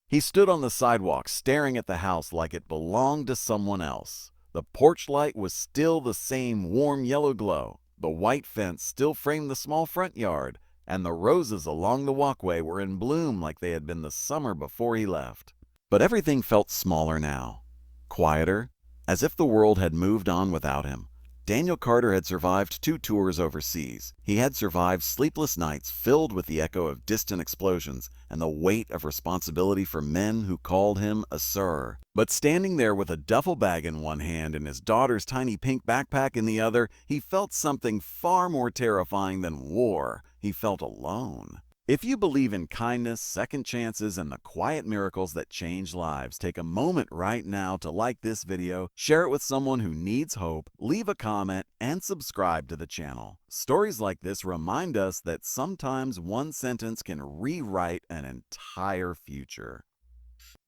He stood on the sidewalk, staring at the house like it belonged to someone else. The porch light was still the same warm yellow glow. The white fence still framed the small front yard, and the roses along the walkway were in bloom like they had been the summer before he left. But everything felt smaller now, quieter, as if the world had moved on without him. Daniel Carter had survived 2 tours overseas. He had survived sleepless nights filled with the echo of distant explosions and the weight of responsibility for men who called him a sir. But standing there with a duffel bag in one hand and his daughter's tiny pink backpack in the other, he felt something far more terrifying than war. He felt alone. If you believe in kindness, second chances, and the quiet miracles that change lives, take a moment right now to like this video, share it with someone who needs hope, leave a comment, and subscribe to the channel. Stories like this remind us that sometimes one sentence can rewrite an entire future.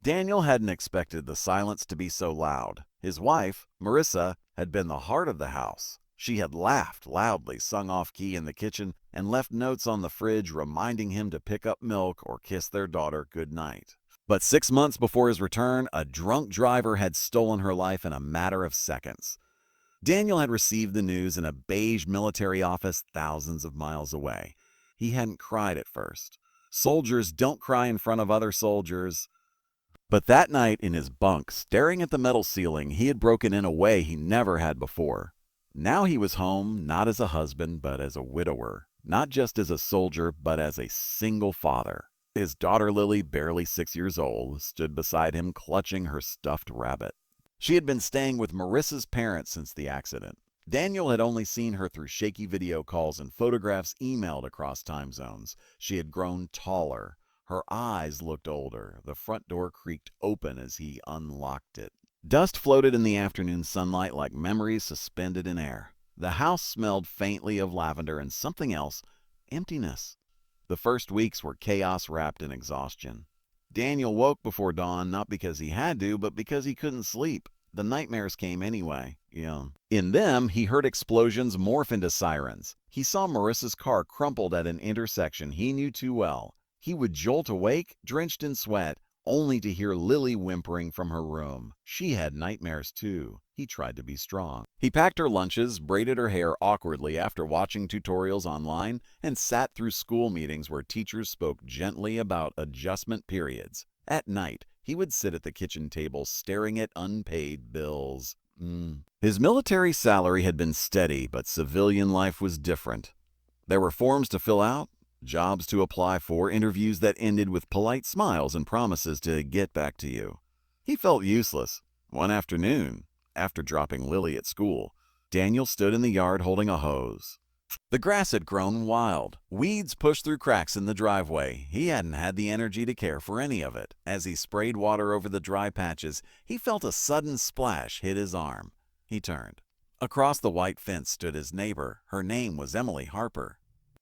Daniel hadn't expected the silence to be so loud. His wife, Marissa, had been the heart of the house. She had laughed loudly, sung off-key in the kitchen, and left notes on the fridge reminding him to pick up milk or kiss their daughter goodnight. But 6 months before his return, a drunk driver had stolen her life in a matter of seconds. Daniel had received the news in a beige military office thousands of miles away. He hadn't cried at first. Soldiers don't cry in front of other soldiers. But that night in his bunk, staring at the metal ceiling, he had broken in a way he never had before. Now he was home, not as a husband, but as a widower. Not just as a soldier, but as a single father. His daughter Lily, barely 6 years old, stood beside him clutching her stuffed rabbit. She had been staying with Marissa's parents since the accident. Daniel had only seen her through shaky video calls and photographs emailed across time zones. She had grown taller. Her eyes looked older. The front door creaked open as he unlocked it. Dust floated in the afternoon sunlight like memories suspended in air. The house smelled faintly of lavender and something else, emptiness. The first weeks were chaos wrapped in exhaustion. Daniel woke before dawn, not because he had to, but because he couldn't sleep. The nightmares came anyway. In them, he heard explosions morph into sirens. He saw Marissa's car crumpled at an intersection he knew too well. He would jolt awake, drenched in sweat, only to hear Lily whimpering from her room. She had nightmares too. He tried to be strong. He packed her lunches, braided her hair awkwardly after watching tutorials online, and sat through school meetings where teachers spoke gently about adjustment periods. At night, he would sit at the kitchen table staring at unpaid bills. His military salary had been steady, but civilian life was different. There were forms to fill out, jobs to apply for, interviews that ended with polite smiles and promises to get back to you. He felt useless. One afternoon, after dropping Lily at school, Daniel stood in the yard holding a hose. The grass had grown wild. Weeds pushed through cracks in the driveway. He hadn't had the energy to care for any of it. As he sprayed water over the dry patches, he felt a sudden splash hit his arm. He turned. Across the white fence stood his neighbor. Her name was Emily Harper.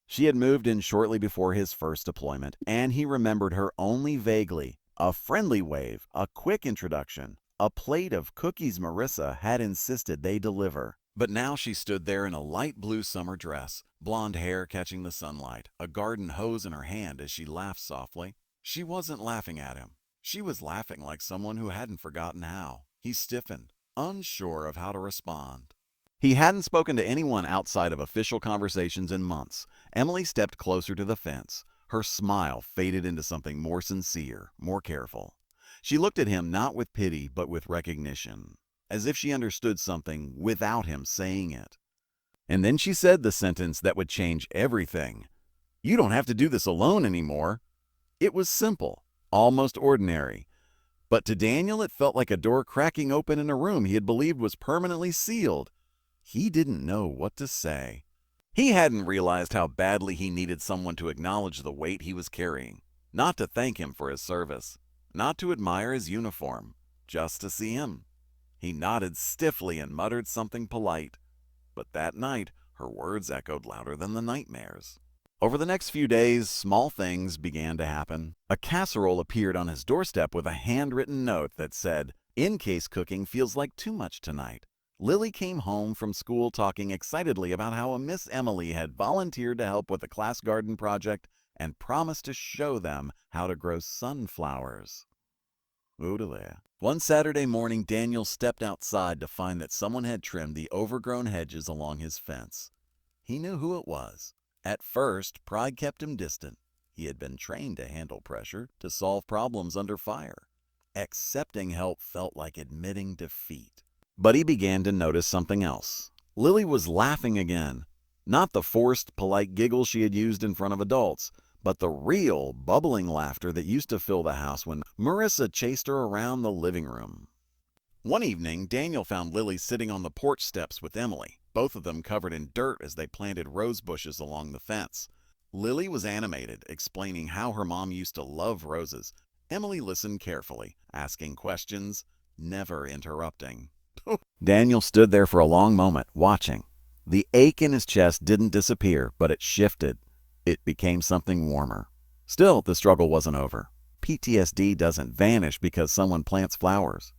She had moved in shortly before his first deployment, and he remembered her only vaguely. A friendly wave, a quick introduction, a plate of cookies Marissa had insisted they deliver. But now she stood there in a light blue summer dress, blonde hair catching the sunlight, a garden hose in her hand as she laughed softly. She wasn't laughing at him. She was laughing like someone who hadn't forgotten how. He stiffened, unsure of how to respond. He hadn't spoken to anyone outside of official conversations in months. Emily stepped closer to the fence. Her smile faded into something more sincere, more careful. She looked at him not with pity, but with recognition, as if she understood something without him saying it. And then she said the sentence that would change everything. "You don't have to do this alone anymore." It was simple, almost ordinary. But to Daniel, it felt like a door cracking open in a room he had believed was permanently sealed. He didn't know what to say. He hadn't realized how badly he needed someone to acknowledge the weight he was carrying, not to thank him for his service, not to admire his uniform, just to see him. He nodded stiffly and muttered something polite. But that night, her words echoed louder than the nightmares. Over the next few days, small things began to happen. A casserole appeared on his doorstep with a handwritten note that said, "In case cooking feels like too much tonight." Lily came home from school talking excitedly about how a Miss Emily had volunteered to help with the class garden project and promised to show them how to grow sunflowers. Oodalea. One Saturday morning, Daniel stepped outside to find that someone had trimmed the overgrown hedges along his fence. He knew who it was. At first, pride kept him distant. He had been trained to handle pressure, to solve problems under fire. Accepting help felt like admitting defeat. But he began to notice something else. Lily was laughing again. Not the forced, polite giggle she had used in front of adults, but the real, bubbling laughter that used to fill the house when Marissa chased her around the living room. One evening, Daniel found Lily sitting on the porch steps with Emily, both of them covered in dirt as they planted rose bushes along the fence. Lily was animated, explaining how her mom used to love roses. Emily listened carefully, asking questions, never interrupting. Daniel stood there for a long moment, watching. The ache in his chest didn't disappear, but it shifted. It became something warmer. Still, the struggle wasn't over. PTSD doesn't vanish because someone plants flowers.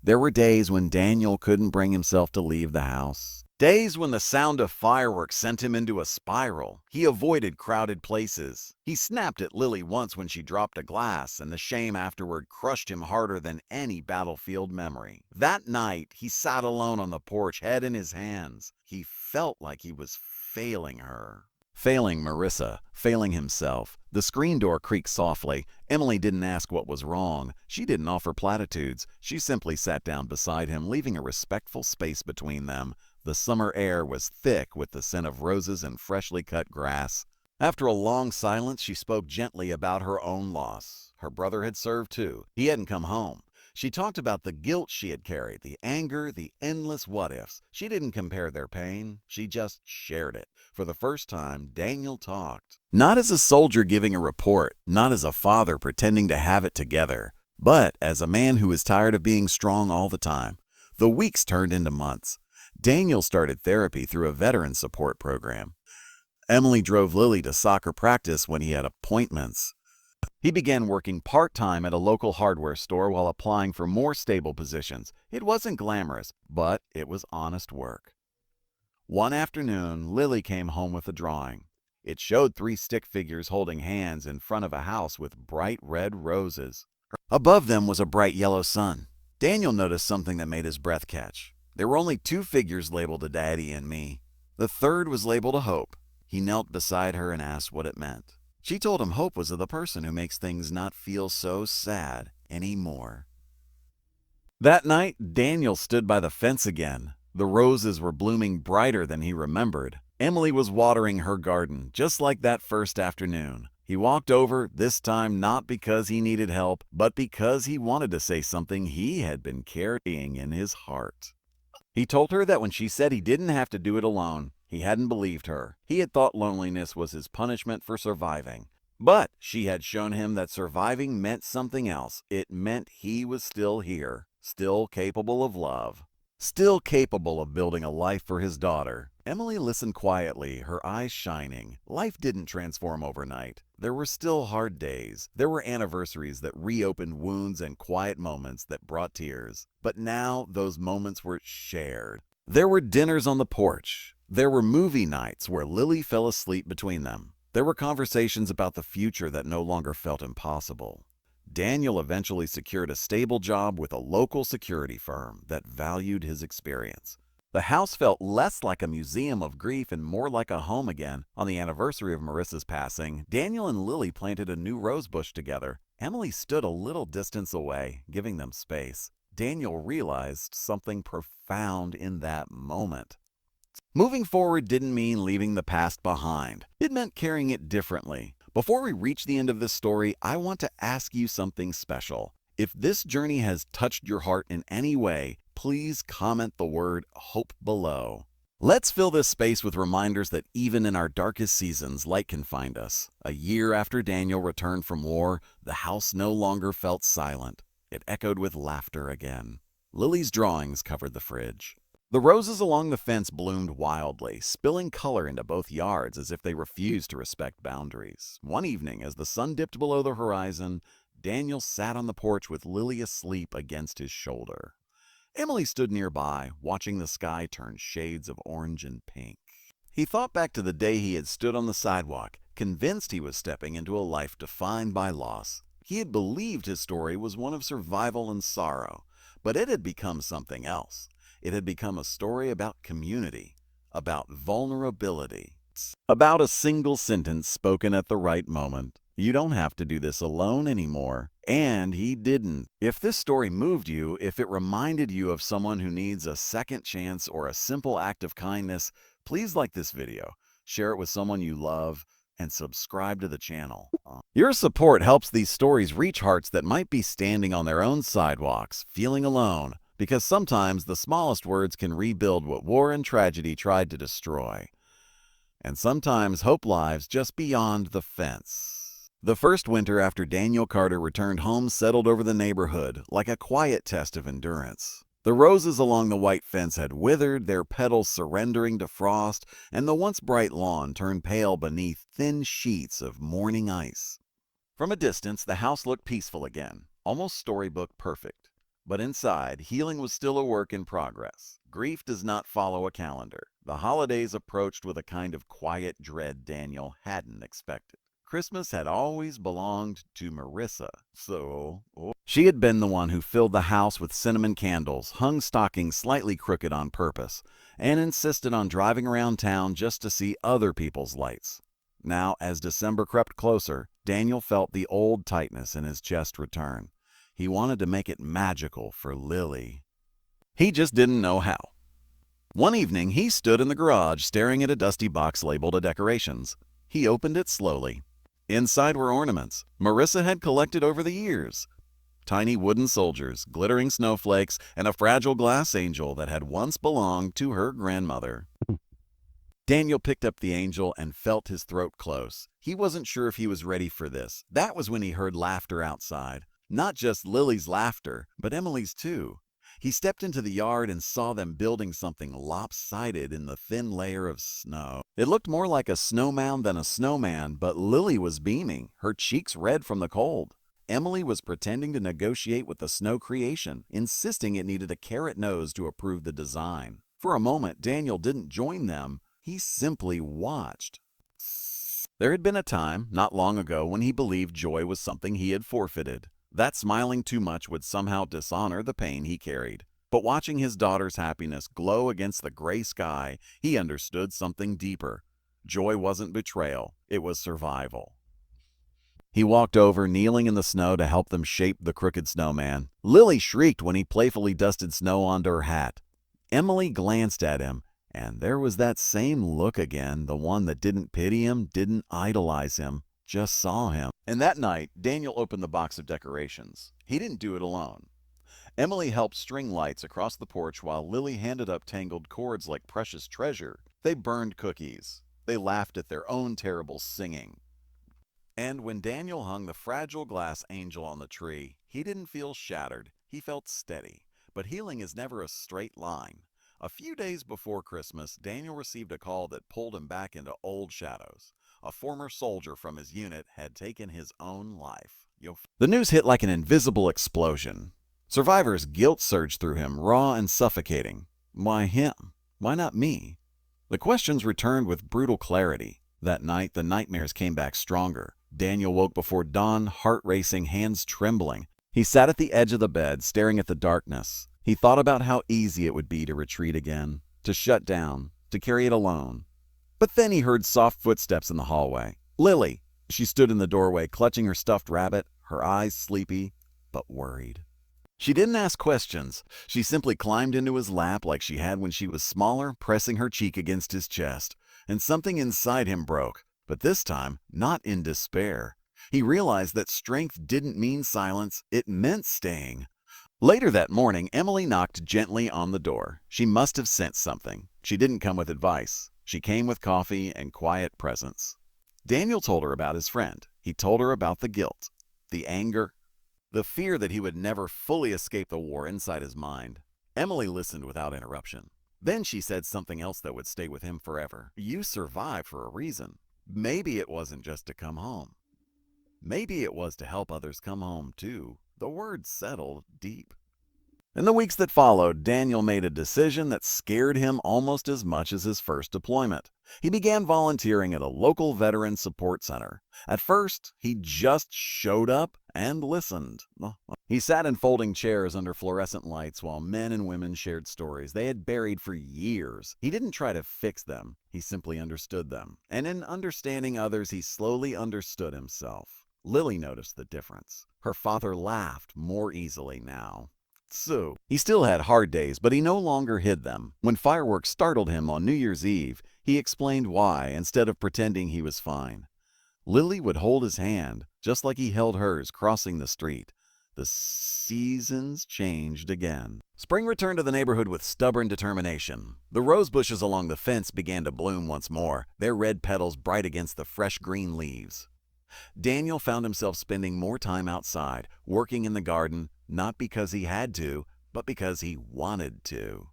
There were days when Daniel couldn't bring himself to leave the house. Days when the sound of fireworks sent him into a spiral. He avoided crowded places. He snapped at Lily once when she dropped a glass, and the shame afterward crushed him harder than any battlefield memory. That night, he sat alone on the porch, head in his hands. He felt like he was failing her. Failing Marissa, failing himself. The screen door creaked softly. Emily didn't ask what was wrong. She didn't offer platitudes. She simply sat down beside him, leaving a respectful space between them. The summer air was thick with the scent of roses and freshly cut grass. After a long silence, she spoke gently about her own loss. Her brother had served too. He hadn't come home. She talked about the guilt she had carried, the anger, the endless what-ifs. She didn't compare their pain. She just shared it. For the first time, Daniel talked. Not as a soldier giving a report, not as a father pretending to have it together, but as a man who was tired of being strong all the time. The weeks turned into months. Daniel started therapy through a veteran support program. Emily drove Lily to soccer practice when he had appointments. He began working part-time at a local hardware store while applying for more stable positions. It wasn't glamorous, but it was honest work. One afternoon, Lily came home with a drawing. It showed 3 stick figures holding hands in front of a house with bright red roses. Above them was a bright yellow sun. Daniel noticed something that made his breath catch. There were only 2 figures labeled a Daddy and Me. The third was labeled a Hope. He knelt beside her and asked what it meant. She told him hope was the person who makes things not feel so sad anymore. That night, Daniel stood by the fence again. The roses were blooming brighter than he remembered. Emily was watering her garden, just like that first afternoon. He walked over, this time not because he needed help, but because he wanted to say something he had been carrying in his heart. He told her that when she said he didn't have to do it alone, he hadn't believed her. He had thought loneliness was his punishment for surviving. But she had shown him that surviving meant something else. It meant he was still here, still capable of love, still capable of building a life for his daughter. Emily listened quietly, her eyes shining. Life didn't transform overnight. There were still hard days. There were anniversaries that reopened wounds and quiet moments that brought tears. But now those moments were shared. There were dinners on the porch. There were movie nights where Lily fell asleep between them. There were conversations about the future that no longer felt impossible. Daniel eventually secured a stable job with a local security firm that valued his experience. The house felt less like a museum of grief and more like a home again. On the anniversary of Marissa's passing, Daniel and Lily planted a new rose bush together. Emily stood a little distance away, giving them space. Daniel realized something profound in that moment. Moving forward didn't mean leaving the past behind. It meant carrying it differently. Before we reach the end of this story, I want to ask you something special. If this journey has touched your heart in any way, please comment the word hope below. Let's fill this space with reminders that even in our darkest seasons, light can find us. A year after Daniel returned from war, the house no longer felt silent. It echoed with laughter again. Lily's drawings covered the fridge. The roses along the fence bloomed wildly, spilling color into both yards as if they refused to respect boundaries. One evening, as the sun dipped below the horizon, Daniel sat on the porch with Lily asleep against his shoulder. Emily stood nearby, watching the sky turn shades of orange and pink. He thought back to the day he had stood on the sidewalk, convinced he was stepping into a life defined by loss. He had believed his story was one of survival and sorrow, but it had become something else. It had become a story about community, about vulnerability, about a single sentence spoken at the right moment. You don't have to do this alone anymore. And he didn't. If this story moved you, if it reminded you of someone who needs a second chance or a simple act of kindness, please like this video, share it with someone you love, and subscribe to the channel. Your support helps these stories reach hearts that might be standing on their own sidewalks, feeling alone, because sometimes the smallest words can rebuild what war and tragedy tried to destroy. And sometimes hope lies just beyond the fence. The first winter after Daniel Carter returned home settled over the neighborhood like a quiet test of endurance. The roses along the white fence had withered, their petals surrendering to frost, and the once bright lawn turned pale beneath thin sheets of morning ice. From a distance, the house looked peaceful again, almost storybook perfect. But inside, healing was still a work in progress. Grief does not follow a calendar. The holidays approached with a kind of quiet dread Daniel hadn't expected. Christmas had always belonged to Marissa, so she had been the one who filled the house with cinnamon candles, hung stockings slightly crooked on purpose, and insisted on driving around town just to see other people's lights. Now, as December crept closer, Daniel felt the old tightness in his chest return. He wanted to make it magical for Lily. He just didn't know how. One evening, he stood in the garage staring at a dusty box labeled decorations. He opened it slowly. Inside were ornaments Marissa had collected over the years. Tiny wooden soldiers, glittering snowflakes, and a fragile glass angel that had once belonged to her grandmother. Daniel picked up the angel and felt his throat close. He wasn't sure if he was ready for this. That was when he heard laughter outside. Not just Lily's laughter, but Emily's too. He stepped into the yard and saw them building something lopsided in the thin layer of snow. It looked more like a snow mound than a snowman, but Lily was beaming, her cheeks red from the cold. Emily was pretending to negotiate with the snow creation, insisting it needed a carrot nose to approve the design. For a moment, Daniel didn't join them. He simply watched. There had been a time, not long ago, when he believed joy was something he had forfeited. That smiling too much would somehow dishonor the pain he carried. But watching his daughter's happiness glow against the gray sky, he understood something deeper. Joy wasn't betrayal, it was survival. He walked over, kneeling in the snow to help them shape the crooked snowman. Lily shrieked when he playfully dusted snow onto her hat. Emily glanced at him, and there was that same look again, the one that didn't pity him, didn't idolize him, just saw him. And that night, Daniel opened the box of decorations. He didn't do it alone. Emily helped string lights across the porch while Lily handed up tangled cords like precious treasure. They burned cookies. They laughed at their own terrible singing. And when Daniel hung the fragile glass angel on the tree, he didn't feel shattered. He felt steady. But healing is never a straight line. A few days before Christmas, Daniel received a call that pulled him back into old shadows. A former soldier from his unit had taken his own life. The news hit like an invisible explosion. Survivor's guilt surged through him, raw and suffocating. Why him? Why not me? The questions returned with brutal clarity. That night, the nightmares came back stronger. Daniel woke before dawn, heart racing, hands trembling. He sat at the edge of the bed, staring at the darkness. He thought about how easy it would be to retreat again, to shut down, to carry it alone. But then he heard soft footsteps in the hallway. Lily! She stood in the doorway, clutching her stuffed rabbit, her eyes sleepy, but worried. She didn't ask questions. She simply climbed into his lap like she had when she was smaller, pressing her cheek against his chest. And something inside him broke, but this time, not in despair. He realized that strength didn't mean silence, it meant staying. Later that morning, Emily knocked gently on the door. She must have sensed something. She didn't come with advice. She came with coffee and quiet presence. Daniel told her about his friend. He told her about the guilt, the anger, the fear that he would never fully escape the war inside his mind. Emily listened without interruption. Then she said something else that would stay with him forever. You survived for a reason. Maybe it wasn't just to come home. Maybe it was to help others come home too. The words settled deep. In the weeks that followed, Daniel made a decision that scared him almost as much as his first deployment. He began volunteering at a local veteran support center. At first, he just showed up and listened. He sat in folding chairs under fluorescent lights while men and women shared stories they had buried for years. He didn't try to fix them, he simply understood them. And in understanding others, he slowly understood himself. Lily noticed the difference. Her father laughed more easily now. So, he still had hard days, but he no longer hid them. When fireworks startled him on New Year's Eve, he explained why instead of pretending he was fine. Lily would hold his hand, just like he held hers crossing the street. The seasons changed again. Spring returned to the neighborhood with stubborn determination. The rose bushes along the fence began to bloom once more, their red petals bright against the fresh green leaves. Daniel found himself spending more time outside, working in the garden, not because he had to, but because he wanted to.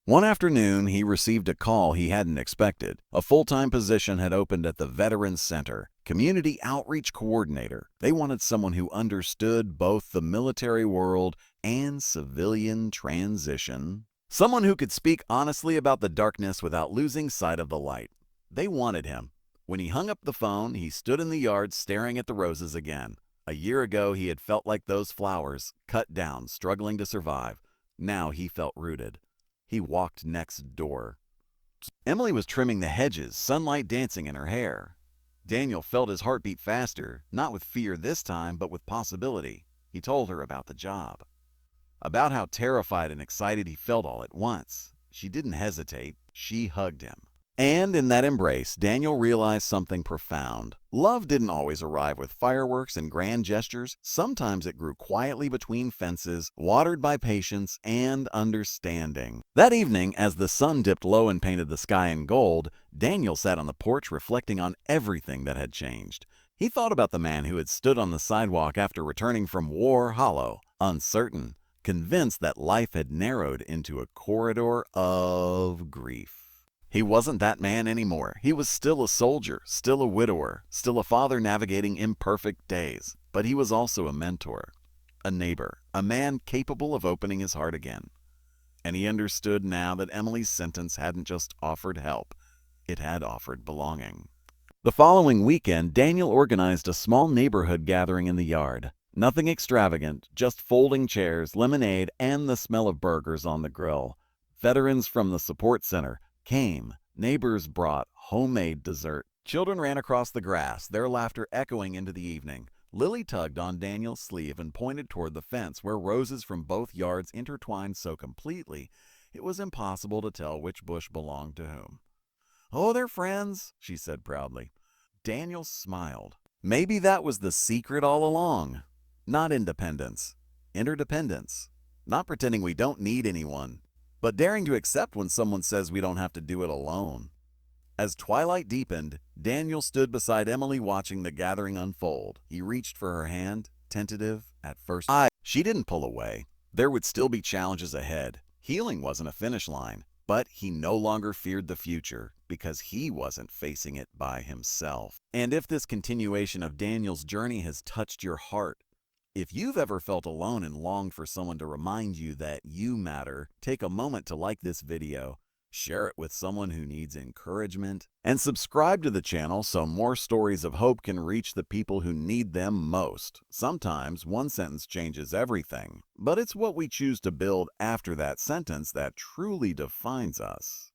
One afternoon, he received a call he hadn't expected. A full-time position had opened at the Veterans Center, Community Outreach Coordinator. They wanted someone who understood both the military world and civilian transition. Someone who could speak honestly about the darkness without losing sight of the light. They wanted him. When he hung up the phone, he stood in the yard staring at the roses again. A year ago, he had felt like those flowers, cut down, struggling to survive. Now he felt rooted. He walked next door. Emily was trimming the hedges, sunlight dancing in her hair. Daniel felt his heart beat faster, not with fear this time, but with possibility. He told her about the job, about how terrified and excited he felt all at once. She didn't hesitate. She hugged him. And in that embrace, Daniel realized something profound. Love didn't always arrive with fireworks and grand gestures. Sometimes it grew quietly between fences, watered by patience and understanding. That evening, as the sun dipped low and painted the sky in gold, Daniel sat on the porch reflecting on everything that had changed. He thought about the man who had stood on the sidewalk after returning from war hollow, uncertain, convinced that life had narrowed into a corridor of grief. He wasn't that man anymore. He was still a soldier, still a widower, still a father navigating imperfect days. But he was also a mentor, a neighbor, a man capable of opening his heart again. And he understood now that Emily's sentence hadn't just offered help, it had offered belonging. The following weekend, Daniel organized a small neighborhood gathering in the yard. Nothing extravagant, just folding chairs, lemonade, and the smell of burgers on the grill. Veterans from the support center came. Neighbors brought homemade dessert. Children ran across the grass, their laughter echoing into the evening. Lily tugged on Daniel's sleeve and pointed toward the fence where roses from both yards intertwined so completely it was impossible to tell which bush belonged to whom. "Oh, they're friends," she said proudly. Daniel smiled. Maybe that was the secret all along. Not independence, interdependence. Not pretending we don't need anyone, but daring to accept when someone says we don't have to do it alone. As twilight deepened, Daniel stood beside Emily watching the gathering unfold. He reached for her hand, tentative at first. She didn't pull away. There would still be challenges ahead. Healing wasn't a finish line, but he no longer feared the future because he wasn't facing it by himself. And if this continuation of Daniel's journey has touched your heart, if you've ever felt alone and longed for someone to remind you that you matter, take a moment to like this video, share it with someone who needs encouragement, and subscribe to the channel so more stories of hope can reach the people who need them most. Sometimes one sentence changes everything, but it's what we choose to build after that sentence that truly defines us.